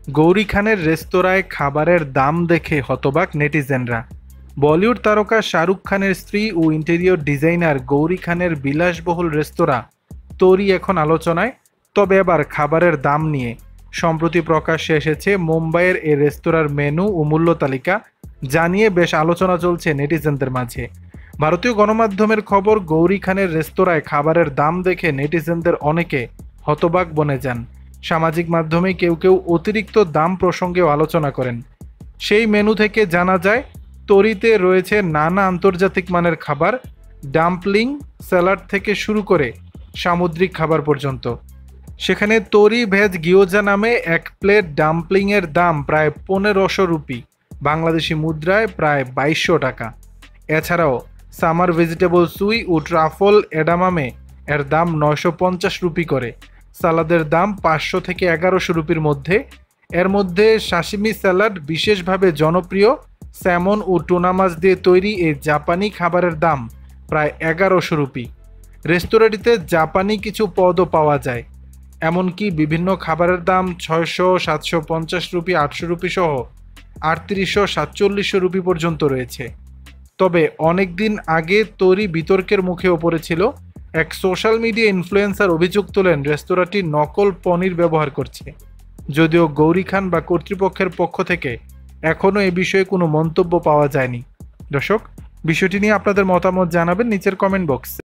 গৌরী খানের রেস্তোরাঁয় খাবারের দাম দেখে হতবাক নেটিজেনরা। বলিউড তারকা শাহরুখ খানের স্ত্রী ও ইন্টেরিয়র ডিজাইনার গৌরী খানের বিলাসবহুল রেস্তোরাঁ তৈরি এখন আলোচনায়, তবে এবার খাবারের দাম নিয়ে। সম্প্রতি প্রকাশ্যে এসেছে মুম্বাইয়ের এই রেস্তোরাঁর মেনু ও মূল্য তালিকা, জানিয়ে বেশ আলোচনা চলছে নেটিজেনদের মাঝে। ভারতীয় গণমাধ্যমের খবর, গৌরী খানের রেস্তোরাঁয় খাবারের দাম দেখে নেটিজেনদের অনেকে হতবাক বনে যান। সামাজিক মাধ্যমে কেউ কেউ অতিরিক্ত দাম প্রসঙ্গেও আলোচনা করেন। সেই মেনু থেকে জানা যায়, তরিতে রয়েছে নানা আন্তর্জাতিক মানের খাবার, ডাম্পলিং, স্যালাড থেকে শুরু করে সামুদ্রিক খাবার পর্যন্ত। সেখানে তরি ভেজ গিয়োজা নামে এক প্লেট ডাম্পলিংয়ের দাম প্রায় 1500 রুপি, বাংলাদেশি মুদ্রায় প্রায় 2200 টাকা। এছাড়াও সামার ভেজিটেবল সুই ও ট্রাফল এডামামে এর দাম 950 রুপি করে। সালাদের দাম 500 থেকে 1100 রুপির মধ্যে। এর মধ্যে সাশিমি স্যালাড বিশেষভাবে জনপ্রিয়। স্যামন ও টুনা মাছ দিয়ে তৈরি এই জাপানি খাবারের দাম প্রায় 1100 রুপি। রেস্তোরাঁটিতে জাপানি কিছু পদও পাওয়া যায়। এমনকি বিভিন্ন খাবারের দাম 600, 750 রুপি, 800 রুপি সহ 3800, 4700 রুপি পর্যন্ত রয়েছে। তবে অনেক দিন আগে তৈরি বিতর্কের মুখেও পড়েছিল। এক সোশ্যাল মিডিয়া ইনফ্লুয়েন্সার অভিযোগ তোলেন রেস্তোরাঁটি নকল পনির ব্যবহার করছে। যদিও গৌরী খান বা কর্তৃপক্ষের পক্ষ থেকে এখনও এ বিষয়ে কোনো মন্তব্য পাওয়া যায়নি। দর্শক, বিষয়টি নিয়ে আপনাদের মতামত জানাবেন নিচের কমেন্ট বক্সে।